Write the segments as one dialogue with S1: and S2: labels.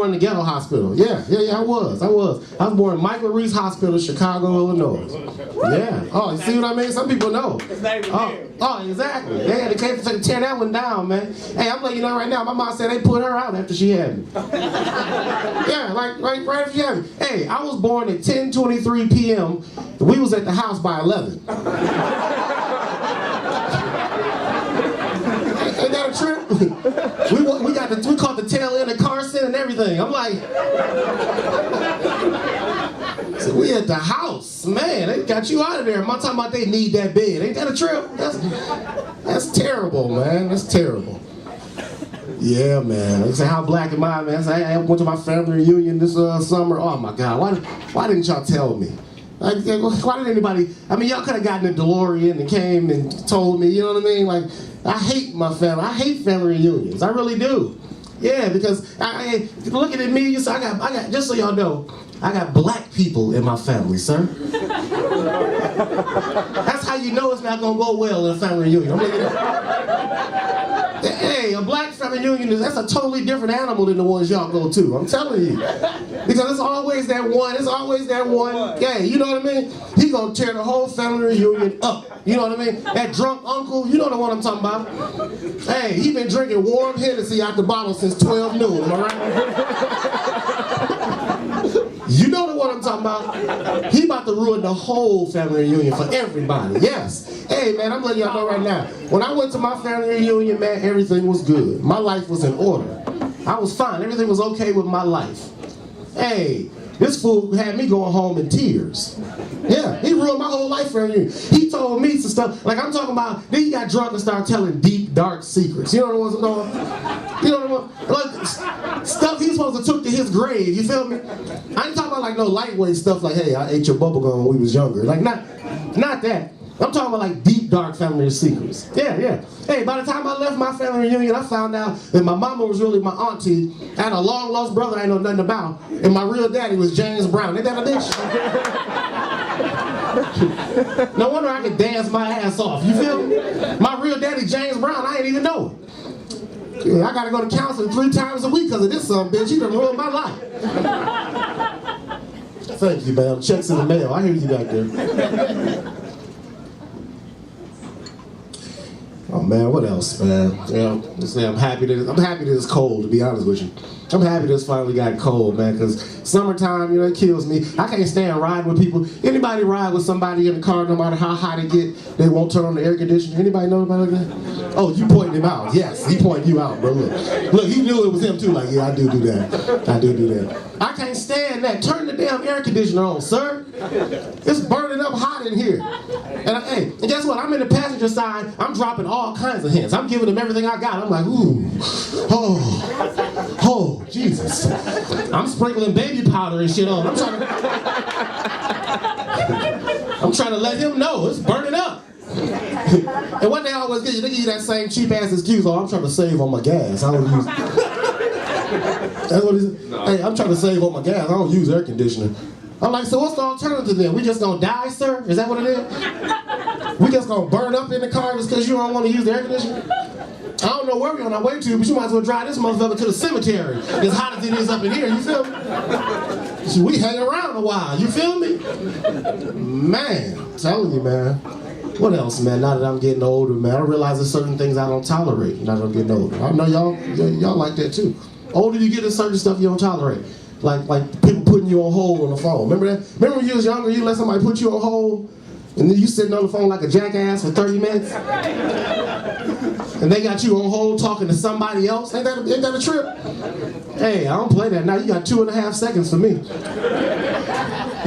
S1: born in the ghetto hospital. Yeah, I was. I was born in Michael Reese Hospital, Chicago, Illinois. Yeah. Oh, you see what I mean? Some people know. Oh, exactly. They had to tear that one down, man. Hey, I'm letting you know right now, my mom said they put her out after she had me. Yeah, like right after she had me. Hey, I was born at 10:23 p.m. We was at the house by 11. Ain't that a trip? we caught the tail end of Carson and everything. I'm like, so we at the house, man. They got you out of there. I'm not talking about they need that bed. Ain't that a trip? That's terrible, man. That's terrible. Yeah, man. They say, how black am I, man? I went to my family reunion this summer. Oh my God, why didn't y'all tell me? Like, why did anybody? I mean, y'all could have gotten a DeLorean and came and told me. You know what I mean? Like, I hate my family. I hate family reunions. I really do. Yeah, because looking at me, I got. Just so y'all know, I got black people in my family, sir. That's how you know it's not gonna go well in a family reunion. I'm looking at. Hey, a black family reunion, that's a totally different animal than the ones y'all go to. I'm telling you. Because it's always that one. Yeah, you know what I mean? He gonna tear the whole family reunion up. You know what I mean? That drunk uncle, you know the one I'm talking about. Hey, he been drinking warm Hennessy out the bottle since 12 noon, am I right? You know the one I'm talking about. He about to ruin the whole family reunion for everybody. Yes. Hey, man, I'm letting y'all know right now. When I went to my family reunion, man, everything was good. My life was in order. I was fine. Everything was okay with my life. Hey, this fool had me going home in tears. Yeah, he ruined my whole life for me. He told me some stuff, like I'm talking about, then he got drunk and started telling deep, dark secrets. You know the ones I'm talking about? You know the ones, like, stuff he was supposed to took to his grave, you feel me? I ain't talking about like no lightweight stuff like, hey, I ate your bubble gum when we was younger. Like, not that. I'm talking about like deep, dark family secrets. Yeah. Hey, by the time I left my family reunion, I found out that my mama was really my auntie, and a long lost brother I ain't know nothing about, and my real daddy was James Brown. Ain't that a bitch? No wonder I could dance my ass off. You feel me? My real daddy, James Brown, I ain't even know it. Yeah, I gotta go to counseling 3 times a week because of this son bitch. He done ruined my life. Thank you, man. Checks in the mail. I hear you back there. Oh man, what else, man? You know, I'm happy that it's cold, to be honest with you. I'm happy that it's finally got cold, man, because summertime, you know, it kills me. I can't stand riding with people. Anybody ride with somebody in the car, no matter how hot it get, they won't turn on the air conditioner? Anybody know about that? Oh, you pointed him out. Yes, he pointed you out, bro. Look, he knew it was him too. Like, yeah, I do that. I can't stand that. Turn the damn air conditioner on, sir. It's burning up hot in here. And guess what? I'm in the passenger side. I'm dropping all kinds of hints. I'm giving them everything I got. I'm like, ooh, oh, Jesus. I'm sprinkling baby powder and shit on. I'm trying to let him know it's burning up. And what they always give you, they give you that same cheap ass excuse, oh, I'm trying to save on my gas. I don't use That's what he said. Hey, I'm trying to save on my gas. I don't use air conditioner. I'm like, so what's the alternative then? We just gonna die, sir? Is that what it is? We just gonna burn up in the car just because you don't want to use the air conditioner? I don't know where we're on our way to, but you might as well drive this motherfucker to the cemetery. As hot as it is up in here, you feel me? So we hang around a while, you feel me? Man, I'm telling you, man. What else, man? Now that I'm getting older, man, I realize there's certain things I don't tolerate now that I'm getting older. I know y'all like that too. Older you get, there's certain stuff you don't tolerate. Like people putting you on hold on the phone. Remember that? Remember when you was younger, you let somebody put you on hold, and then you sitting on the phone like a jackass for 30 minutes? And they got you on hold talking to somebody else? Ain't that a trip? Hey, I don't play that. Now you got 2.5 seconds for me.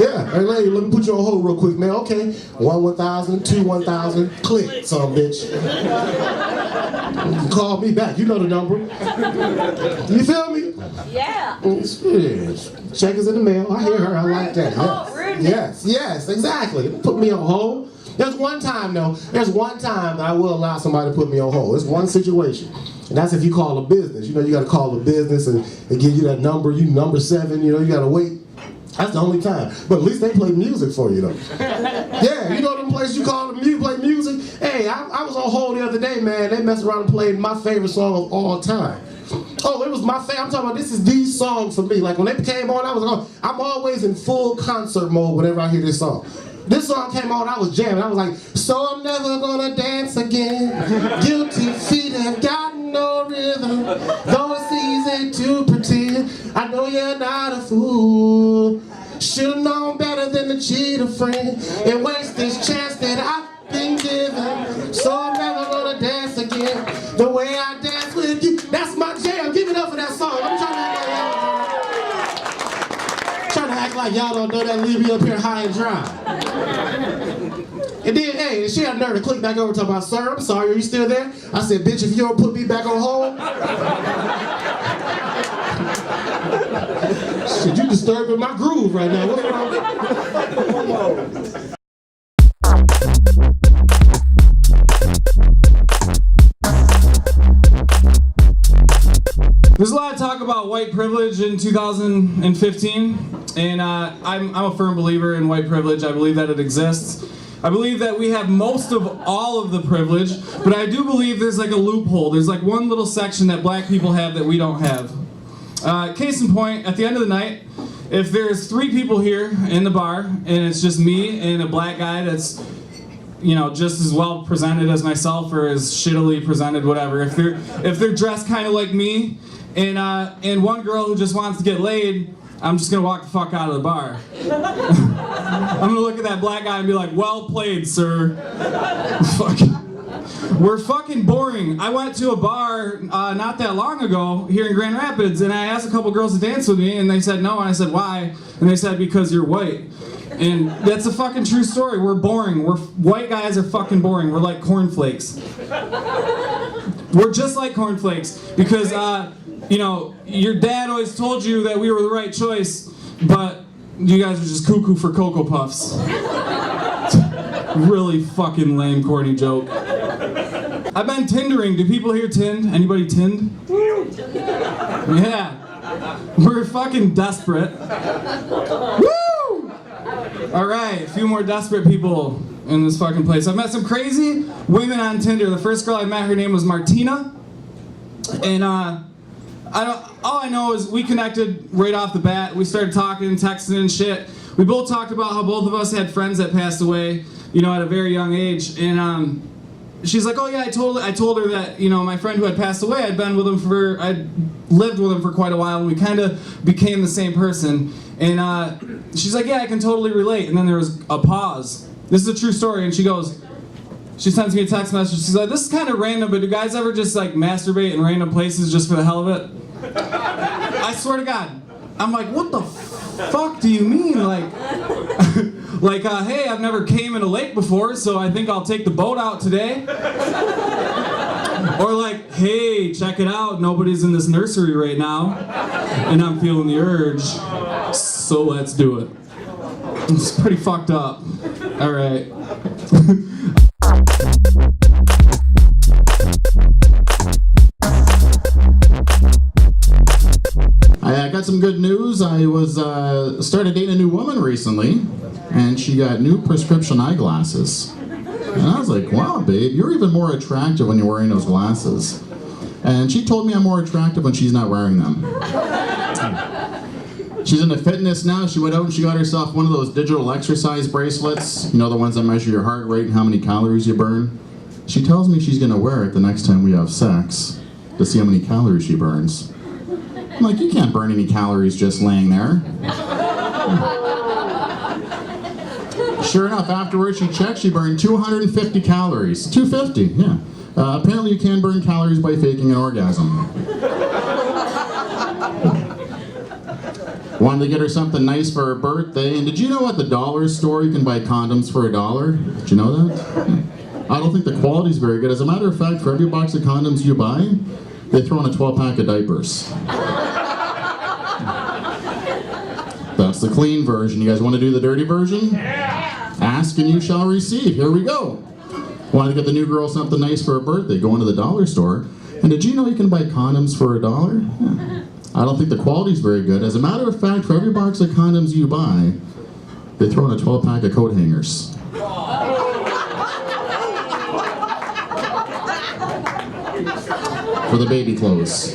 S1: Yeah, hey lady, let me put you on hold real quick, man. Okay, 1,000, 1,000, click, son bitch. Call me back, you know the number. You feel me?
S2: Yeah.
S1: Check is in the mail. I hear her, I like that.
S2: Oh, rudeness.
S1: Yes, exactly. Put me on hold. There's one time that I will allow somebody to put me on hold. It's one situation. And that's if you call a business. You know, you got to call a business and give you that number. You number 7, you know, you got to wait. That's the only time. But at least they play music for you, though. Yeah, you know them places you call them, you play music? Hey, I was on hold the other day, man. They messed around and played my favorite song of all time. Oh, it was my favorite. I'm talking about this is the song for me. Like when they came on, I was like, I'm always in full concert mode whenever I hear this song. This song came on, I was jamming. I was like, so I'm never gonna dance again. Guilty feet have got no rhythm. Though it's easy to pretend, I know you're not a fool. Should've known better than to cheat a friend and waste this chance that I've been given. So I'm never gonna dance again the way I dance with you. That's my jam. Give it up for that song. I'm trying to act like y'all don't know that. Leave me up here high and dry. And then, hey, she had nerve to click back over to my sir, I'm sorry, are you still there? I said, bitch, if you don't put me back on hold. Shit, you disturbing my groove right now. What's wrong?
S2: There's a lot of talk about white privilege in 2015, and I'm a firm believer in white privilege. I believe that it exists. I believe that we have most of all of the privilege, but I do believe there's like a loophole. There's like one little section that black people have that we don't have. Case in point, at the end of the night, if there's 3 people here in the bar, and it's just me and a black guy that's, you know, just as well presented as myself or as shittily presented, whatever. If they're dressed kind of like me, and one girl who just wants to get laid, I'm just gonna walk the fuck out of the bar. I'm gonna look at that black guy and be like, well played, sir. Fuck. We're fucking boring. I went to a bar not that long ago here in Grand Rapids, and I asked a couple girls to dance with me, and they said no, and I said why? And they said because you're white. And that's a fucking true story. We're boring. White guys are fucking boring. We're like cornflakes. We're just like cornflakes because you know, your dad always told you that we were the right choice, but you guys are just cuckoo for Cocoa Puffs. Really fucking lame, corny joke. I've been Tindering. Do people here tind? Anybody tind? Yeah. We're fucking desperate. Woo! Alright, a few more desperate people in this fucking place. I've met some crazy women on Tinder. The first girl I met, her name was Martina. And all I know is we connected right off the bat. We started talking and texting and shit. We both talked about how both of us had friends that passed away, you know, at a very young age. And she's like, oh yeah, I told her that, you know, my friend who had passed away, I'd lived with him for quite a while, and we kind of became the same person. And she's like, yeah, I can totally relate. And then there was a pause. This is a true story. And she sends me a text message. She's like, this is kind of random, but do guys ever just like masturbate in random places just for the hell of it? I swear to God. I'm like, what the fuck do you mean? Like, hey, I've never came in a lake before, so I think I'll take the boat out today. Or like, hey, check it out, nobody's in this nursery right now, and I'm feeling the urge, so let's do it. It's pretty fucked up. All right.
S3: I got some good news. I started dating a new woman recently, and she got new prescription eyeglasses. And I was like, wow, babe, you're even more attractive when you're wearing those glasses. And she told me I'm more attractive when she's not wearing them. She's into fitness now. She went out and she got herself one of those digital exercise bracelets. You know, the ones that measure your heart rate and how many calories you burn. She tells me she's going to wear it the next time we have sex to see how many calories she burns. I'm like, you can't burn any calories just laying there. Sure enough, afterwards she checked, she burned 250 calories. 250, yeah. Apparently you can burn calories by faking an orgasm. Wanted to get her something nice for her birthday, and did you know at the dollar store you can buy condoms for $1? Did you know that? I don't think the quality's very good. As a matter of fact, for every box of condoms you buy, they throw in a 12-pack of diapers. That's the clean version. You guys want to do the dirty version? Yeah. Ask and you shall receive. Here we go. Wanted to get the new girl something nice for her birthday. Go into the dollar store. And did you know you can buy condoms for $1? Yeah. I don't think the quality's very good. As a matter of fact, for every box of condoms you buy, they throw in a 12-pack of coat hangers. For the baby clothes.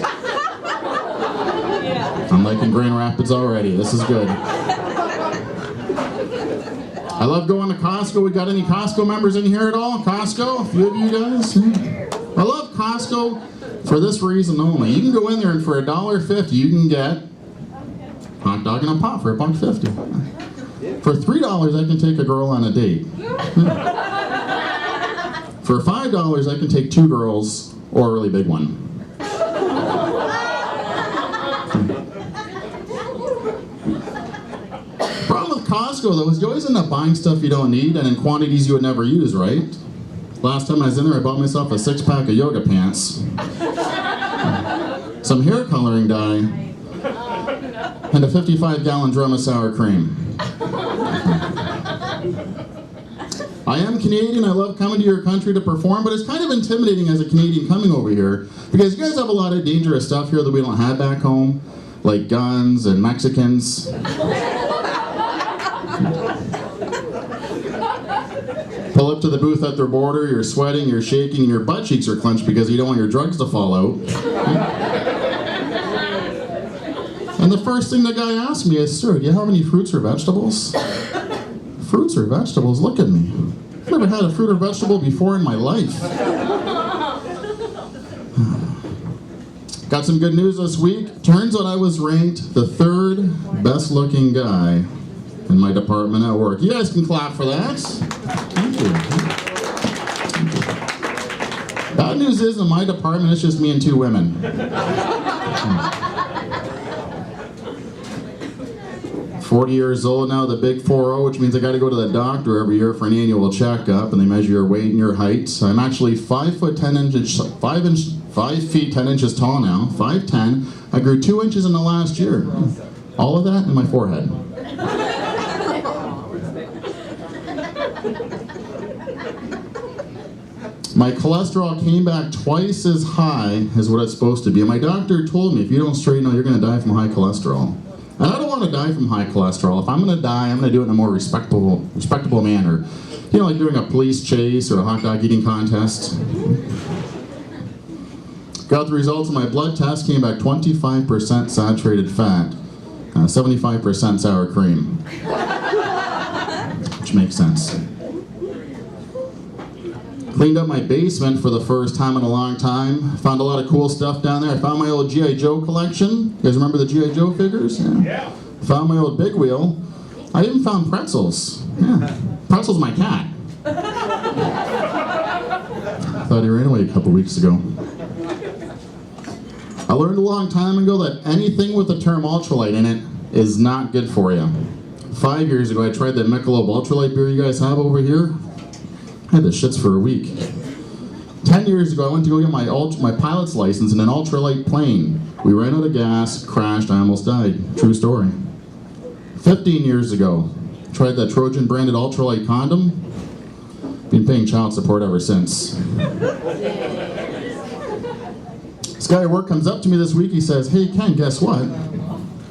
S3: I'm liking Grand Rapids already. This is good. I love going to Costco. We got any Costco members in here at all? Costco? A few of you guys? I love Costco for this reason only. You can go in there and for $1.50 you can get hot dog and a pop for $1.50. For $3 I can take a girl on a date. For $5 I can take 2 girls or a really big one. Problem with Costco though is you always end up buying stuff you don't need and in quantities you would never use, right? Last time I was in there I bought myself a 6-pack of yoga pants, some hair coloring dye, and a 55-gallon drum of sour cream. I am Canadian, I love coming to your country to perform, but it's kind of intimidating as a Canadian coming over here because you guys have a lot of dangerous stuff here that we don't have back home, like guns and Mexicans. Pull up to the booth at their border, you're sweating, you're shaking, and your butt cheeks are clenched because you don't want your drugs to fall out. And the first thing the guy asked me is, "Sir, do you have any fruits or vegetables?" Fruits or vegetables? Look at me. I've never had a fruit or vegetable before in my life. Got some good news this week. Turns out I was ranked the 3rd best looking guy in my department at work. You guys can clap for that. Thank you. Bad news is in my department it's just me and 2 women. 40 years old now, the big 4-0, which means I got to go to the doctor every year for an annual checkup, and they measure your weight and your height. I'm actually 5 feet 10 inches tall now, 5'10". I grew 2 inches in the last year. All of that in my forehead. My cholesterol came back twice as high as what it's supposed to be. And my doctor told me, if you don't straighten out, you're going to die from high cholesterol. And I don't want to die from high cholesterol. If I'm going to die, I'm going to do it in a more respectable manner. You know, like doing a police chase or a hot dog eating contest. Got the results of my blood test, came back 25% saturated fat, 75% sour cream. Which makes sense. Cleaned up my basement for the first time in a long time. Found a lot of cool stuff down there. I found my old G.I. Joe collection. You guys remember the G.I. Joe figures? Yeah. Found my old Big Wheel. I even found pretzels. Yeah. Pretzel's my cat. Thought he ran away a couple weeks ago. I learned a long time ago that anything with the term ultralight in it is not good for you. 5 years ago I tried that Michelob Ultralight beer you guys have over here. I had the shits for a week. 10 years ago, I went to go get my pilot's license in an ultralight plane. We ran out of gas, crashed, I almost died. True story. 15 years ago, tried that Trojan branded ultralight condom. Been paying child support ever since. This guy at work comes up to me this week, he says, "Hey Ken, guess what?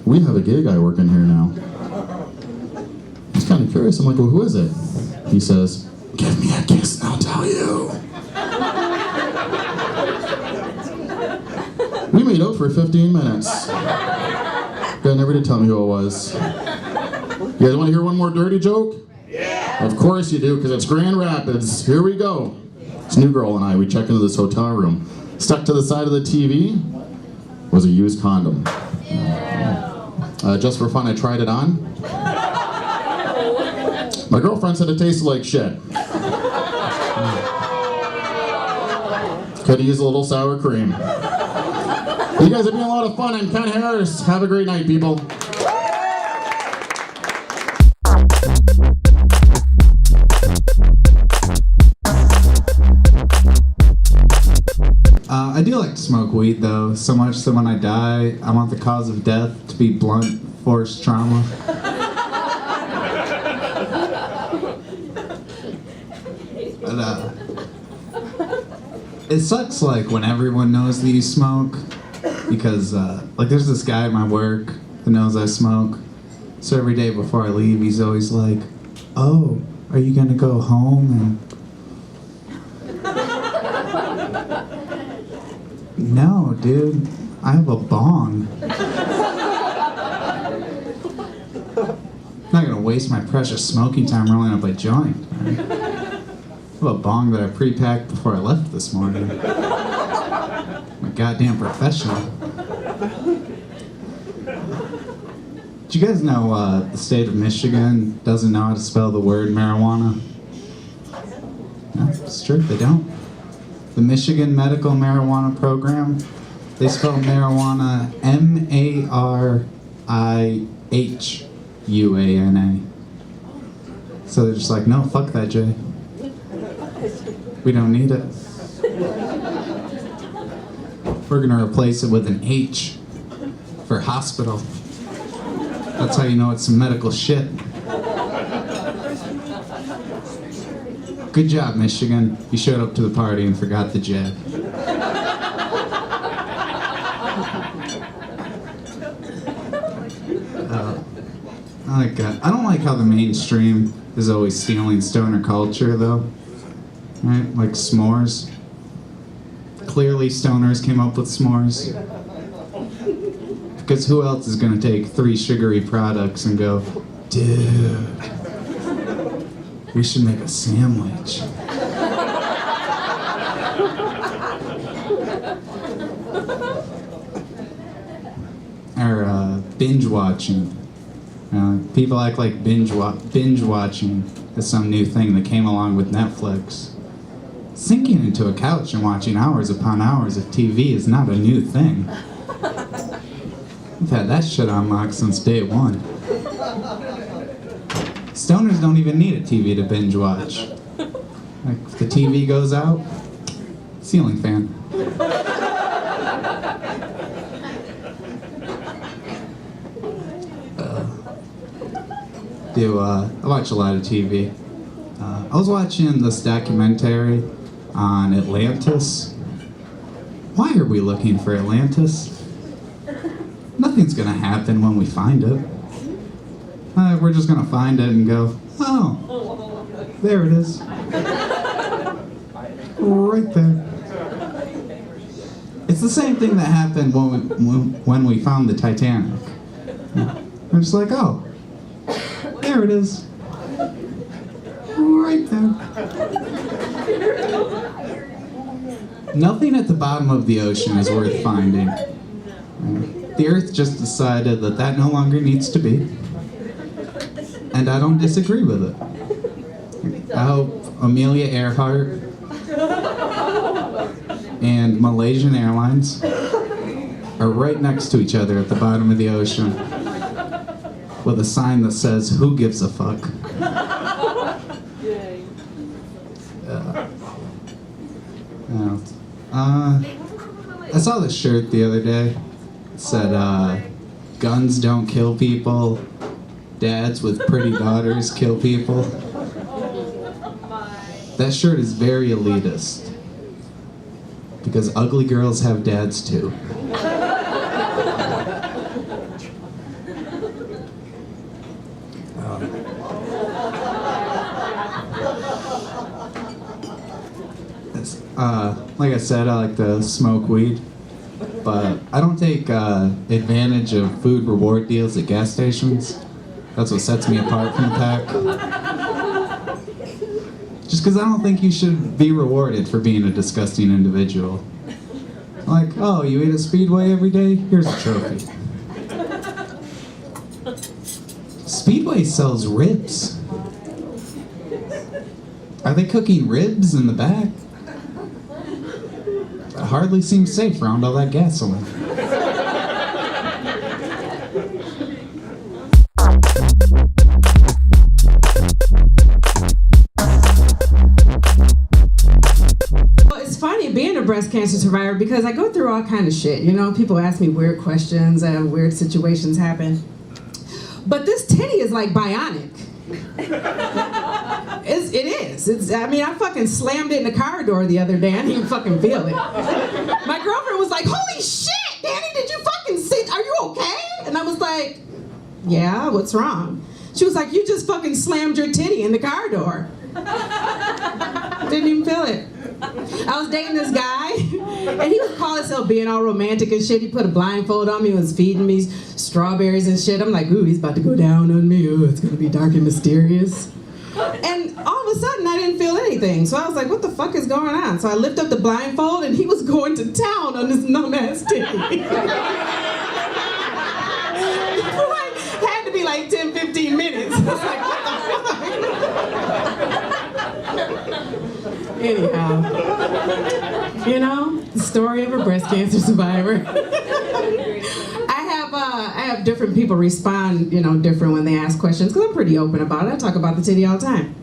S3: We have a gay guy working here now." I was kind of curious, I'm like, "Well, who is it?" He says, "Give me a kiss and I'll tell you." We made out for 15 minutes. Guy never did tell me who it was. You guys want to hear one more dirty joke? Yeah! Of course you do, because it's Grand Rapids. Here we go. This new girl and I, we check into this hotel room. Stuck to the side of the TV was a used condom. Just for fun, I tried it on. My girlfriend said it tasted like shit. Could use a little sour cream. You guys are being a lot of fun. I'm Ken Harris. Have a great night, people.
S4: I do like to smoke weed though, so much so when I die, I want the cause of death to be blunt force trauma. But it sucks like when everyone knows that you smoke, because like there's this guy at my work that knows I smoke, so every day before I leave he's always like, "Oh, are you gonna go home?" And no, dude, I have a bong. waste my precious smoking time rolling up a joint. I have a bong that I pre-packed before I left this morning. I'm a goddamn professional. Do you guys know the state of Michigan doesn't know how to spell the word marijuana? No, it's true, they don't. The Michigan Medical Marijuana Program, they spell marijuana M-A-R-I-H-U-A-N-A. So they're just like, no, fuck that, Jay. We don't need it. We're gonna replace it with an H for hospital. That's how you know it's some medical shit. Good job, Michigan. You showed up to the party and forgot the jab. I don't like how the mainstream is always stealing stoner culture, though. Right? Like s'mores. Clearly, stoners came up with s'mores. Because who else is gonna take 3 sugary products and go, dude, we should make a sandwich. Or binge watching. People act like binge watching is some new thing that came along with Netflix. Sinking into a couch and watching hours upon hours of TV is not a new thing. We've had that shit on lock since day one. Stoners don't even need a TV to binge watch. Like, if the TV goes out, ceiling fan. I watch a lot of TV. I was watching this documentary on Atlantis. Why are we looking for Atlantis? Nothing's gonna happen when we find it. We're just gonna find it and go, oh, there it is. Right there. It's the same thing that happened when we found the Titanic. We're just like, oh, there it is. Right there. Nothing at the bottom of the ocean is worth finding. The Earth just decided that that no longer needs to be. And I don't disagree with it. I hope Amelia Earhart and Malaysian Airlines are right next to each other at the bottom of the ocean with a sign that says, "Who gives a fuck?" I saw this shirt the other day. It said, guns don't kill people, dads with pretty daughters kill people. That shirt is very elitist. Because ugly girls have dads too. Like I said, I like to smoke weed, but I don't take advantage of food reward deals at gas stations. That's what sets me apart from the pack. Just because I don't think you should be rewarded for being a disgusting individual. Like, oh, you eat at Speedway every day? Here's a trophy. Speedway sells ribs. Are they cooking ribs in the back? It hardly seems safe around all that gasoline.
S5: It's funny being a breast cancer survivor because I go through all kind of shit. You know, people ask me weird questions and weird situations happen. But this titty is like bionic. It is. I mean, I fucking slammed it in the car door the other day. I didn't even fucking feel it. My girlfriend was like, "Holy shit, Danny, did you fucking see? Are you okay?" And I was like, "Yeah, what's wrong?" She was like, "You just fucking slammed your titty in the car door." Didn't even feel it. I was dating this guy, And he would call himself being all romantic and shit. He put a blindfold on me and was feeding me strawberries and shit. I'm like, ooh, he's about to go down on me. Ooh, it's gonna be dark and mysterious. And all of a sudden, I didn't feel anything. So I was like, what the fuck is going on? So I lift up the blindfold, and he was going to town on this numb-ass titty. Had to be like 10, 15 minutes. I was like, what the fuck? Anyhow, you know, the story of a breast cancer survivor. I have different people respond, you know, different when they ask questions, because I'm pretty open about it. I talk about the titty all the time.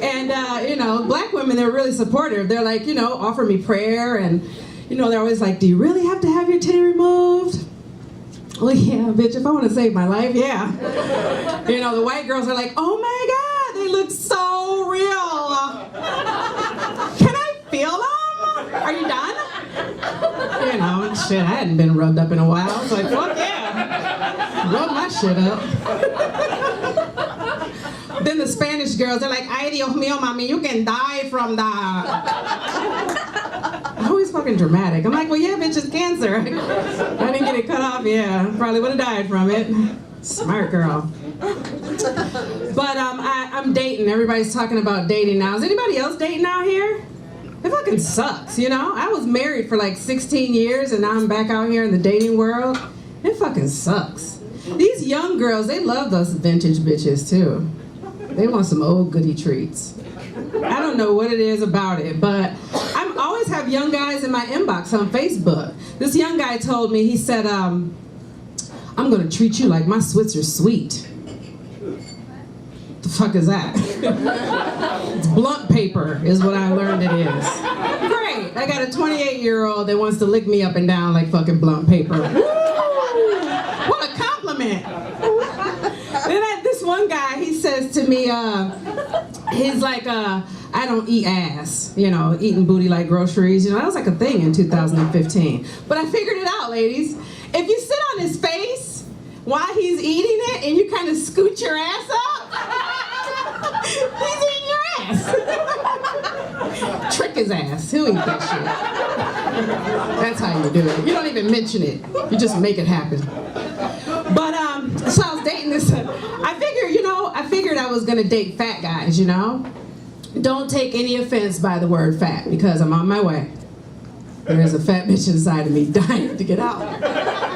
S5: And, you know, black women, they're really supportive. They're like, you know, offer me prayer, and, you know, they're always like, do you really have to have your titty removed? Well, yeah, bitch, if I want to save my life, yeah. You know, the white girls are like, oh my God, they look so real. Can I feel them? Are you done? You know, shit, I hadn't been rubbed up in a while. I was like, fuck yeah. Rub my shit up. Then the Spanish girls, they're like, ay, Dios mío, mami, you can die from that. Always fucking dramatic. I'm like, well, yeah, bitch, it's cancer. I didn't get it cut off, yeah. Probably would have died from it. Smart girl. But I'm dating. Everybody's talking about dating now. Is anybody else dating out here? It fucking sucks, you know? I was married for like 16 years, and now I'm back out here in the dating world. It fucking sucks. These young girls, they love those vintage bitches, too. They want some old goody treats. I don't know what it is about it, but I always have young guys in my inbox on Facebook. This young guy told me, he said, I'm gonna treat you like my Switzer sweet. The fuck is that? It's blunt paper is what I learned it is. Great, I got a 28-year-old that wants to lick me up and down like fucking blunt paper. Woo! What a compliment. Then this one guy, he says to me, he's like, I don't eat ass, you know, eating booty like groceries. You know, that was like a thing in 2015. But I figured it out, ladies. If you sit on his face while he's eating it and you kind of scoot your ass up, he's eating your ass. Trick his ass. He'll eat that shit. That's how you do it. You don't even mention it. You just make it happen. But, so I was dating this, I figured I was gonna date fat guys, you know? Don't take any offense by the word fat, because I'm on my way. There's a fat bitch inside of me dying to get out.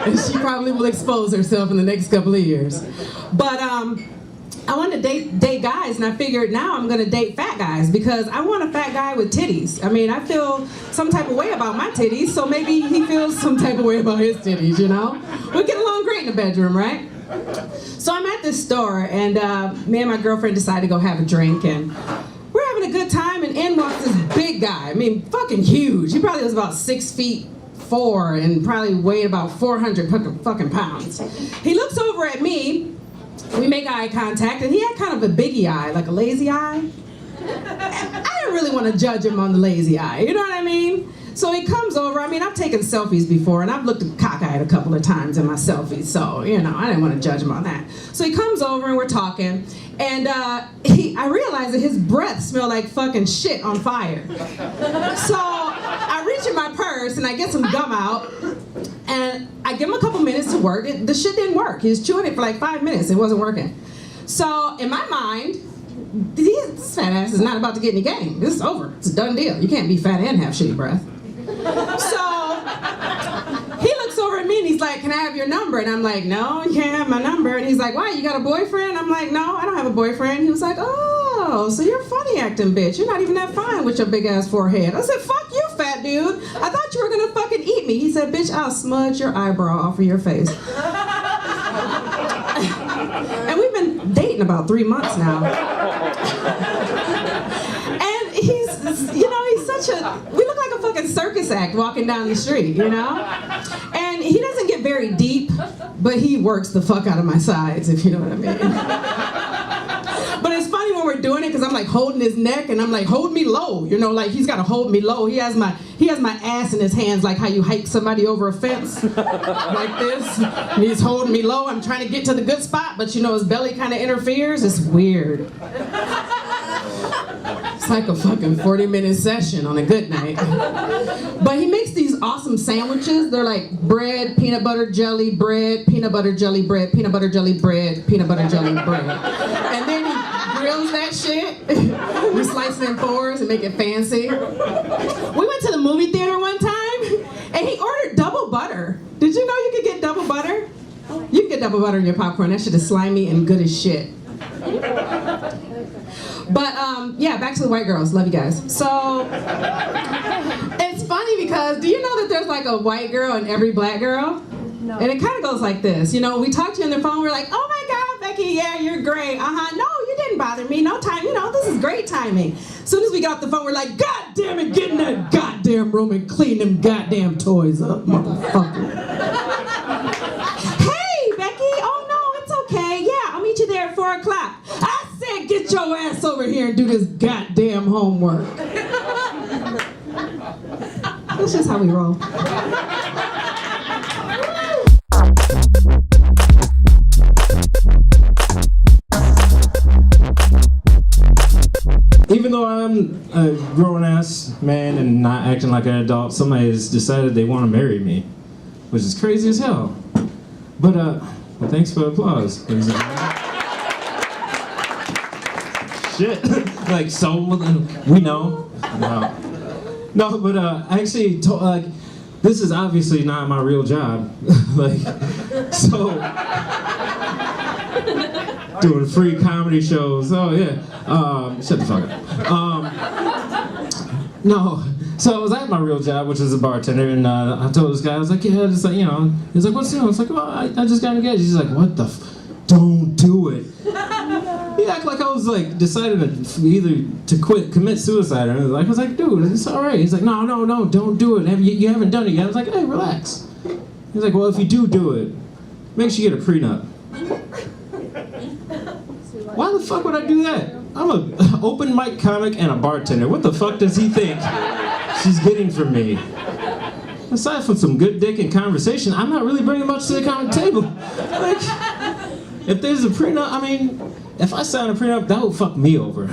S5: And she probably will expose herself in the next couple of years. But, I wanted to date guys, and I figured now I'm gonna date fat guys because I want a fat guy with titties. I mean, I feel some type of way about my titties, so maybe he feels some type of way about his titties, you know? We get along great in the bedroom, right? So I'm at this store, and me and my girlfriend decided to go have a drink, and we're having a good time, and in walks this big guy. I mean, fucking huge. He probably was about 6'4" and probably weighed about 400 fucking pounds. He looks over at me. We make eye contact, and he had kind of a biggie eye, like a lazy eye. I didn't really want to judge him on the lazy eye, you know what I mean? So he comes over. I mean, I've taken selfies before, and I've looked cockeyed a couple of times in my selfies, so, you know, I didn't want to judge him on that. So he comes over, and we're talking, and I realized that his breath smelled like fucking shit on fire. So I reach in my purse, and I get some gum out, and I give him a couple minutes to work. The shit didn't work. He was chewing it for like 5 minutes. It wasn't working. So in my mind, this fat ass is not about to get in the game. This is over. It's a done deal. You can't be fat and have shitty breath. So he looks over at me and he's like, can I have your number? And I'm like, no, you can't have my number. And he's like, why, you got a boyfriend? I'm like, no, I don't have a boyfriend. He was like, oh, so you're a funny acting bitch. You're not even that fine with your big ass forehead. I said, fuck you, fat dude. I thought you were gonna fucking eat me. He said, bitch, I'll smudge your eyebrow off of your face. And we've been dating about 3 months now. And he's, you know, he's such a, we look like a fucking circus act walking down the street, you know? And he doesn't get very deep, but he works the fuck out of my sides, if you know what I mean. But it's funny when we're doing it, because I'm like holding his neck, and I'm like, hold me low, you know, like he's gotta hold me low. He has my ass in his hands, like how you hike somebody over a fence, like this. And he's holding me low. I'm trying to get to the good spot, but you know, his belly kind of interferes. It's weird. It's like a fucking 40-minute session on a good night. But he makes these awesome sandwiches. They're like bread, peanut butter jelly, bread, peanut butter jelly, bread, peanut butter jelly, bread, peanut butter jelly, bread. And then he grills that shit. We slice it in fours and make it fancy. We went to the movie theater one time and he ordered double butter. Did you know you could get double butter? You can get double butter in your popcorn. That shit is slimy and good as shit. But yeah, back to the white girls. Love you guys. So it's funny because do you know that there's like a white girl in every black girl? No. And it kind of goes like this. You know, we talk to you on the phone. We're like, oh my God, Becky, yeah, you're great. Uh-huh. No, you didn't bother me. No time. You know, this is great timing. As soon as we get off the phone, we're like, God damn it, get in that goddamn room and clean them goddamn toys up, motherfucker. Hey, Becky. Oh no, it's okay. Yeah, I'll meet you there at 4 o'clock. I said, get your ass over here and do this goddamn homework. That's just how we roll.
S6: Even though I'm a grown-ass man and not acting like an adult, somebody has decided they want to marry me, which is crazy as hell. But, well, thanks for the applause, ladies and gentlemen. Shit. Like, so, we know. No, but, actually, like, this is obviously not my real job. Like, so, doing free comedy shows. Oh, yeah. Shut the fuck up. No. So I was at my real job, which is a bartender, and I told this guy, I was like, yeah, just like, you know, he's like, what's new? I was like, well, I just got engaged. He's like, what the don't do it. He acted like I was like deciding to either to commit suicide or anything. I was like, dude, it's all right. He's like, no, don't do it. You haven't done it yet. I was like, hey, relax. He's like, well, if you do it, make sure you get a prenup. Why the fuck would I do that? I'm an open mic comic and a bartender. What the fuck does he think she's getting from me? Aside from some good dick and conversation, I'm not really bringing much to the comic table. Like, if there's a prenup, I mean, if I sign a prenup, that would fuck me over.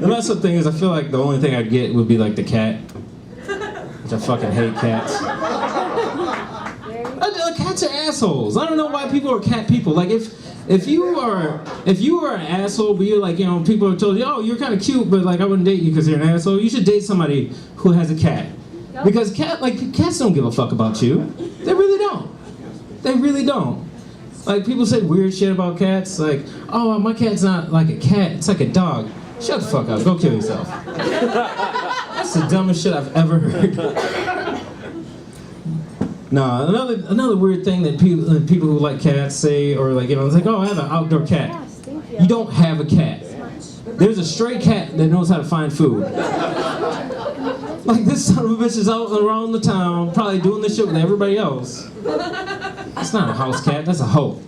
S6: The messed up thing is I feel like the only thing I'd get would be like the cat. Which I fucking hate cats. Cats are assholes. I don't know why people are cat people. Like if you are an asshole, but you're like, you know, people are told you, oh, you're kind of cute, but like I wouldn't date you because you're an asshole. You should date somebody who has a cat, because cats don't give a fuck about you. They really don't. They really don't. Like people say weird shit about cats, like, oh, my cat's not like a cat, it's like a dog. Shut the fuck up. Go kill yourself. That's the dumbest shit I've ever heard. No, another weird thing that people who like cats say, or like, you know, it's like, oh, I have an outdoor cat. You don't have a cat. There's a stray cat that knows how to find food. Like, this son of a bitch is out around the town, probably doing this shit with everybody else. That's not a house cat, that's a hoe.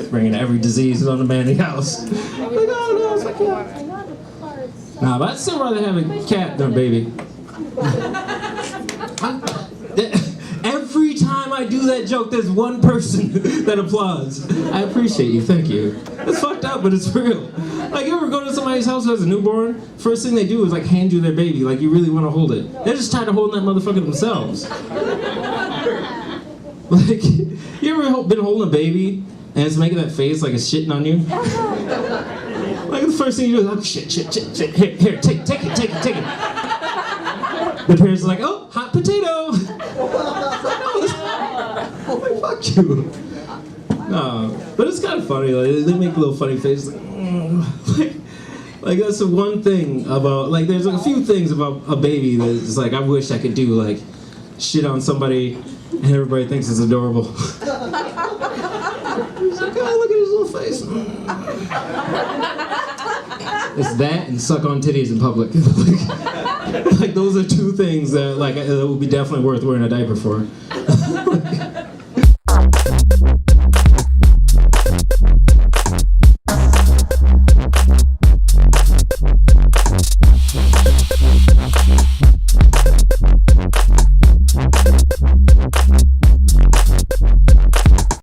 S6: Bringing every disease on the man in the house. Like, oh no, it's a cat. Nah, but I'd still rather have a cat than a baby. Every time I do that joke, there's one person that applauds. I appreciate you, thank you. It's fucked up, but it's real. Like, you ever go to somebody's house who has a newborn? First thing they do is like hand you their baby, like you really want to hold it. They're just tired of holding that motherfucker themselves. Like, you ever been holding a baby and it's making that face like it's shitting on you? Like, the first thing you do is, oh, shit, here, take it. The parents are like, oh, hot potato. Oh, fuck you. No, but it's kind of funny. Like, they make little funny faces. Like that's the one thing about, like, there's like a few things about a baby that's like, I wish I could do, like, shit on somebody and everybody thinks it's adorable. He's like, oh, look at his little face. It's that and suck on titties in public. Like those are two things that, like, it would be definitely worth wearing a diaper for.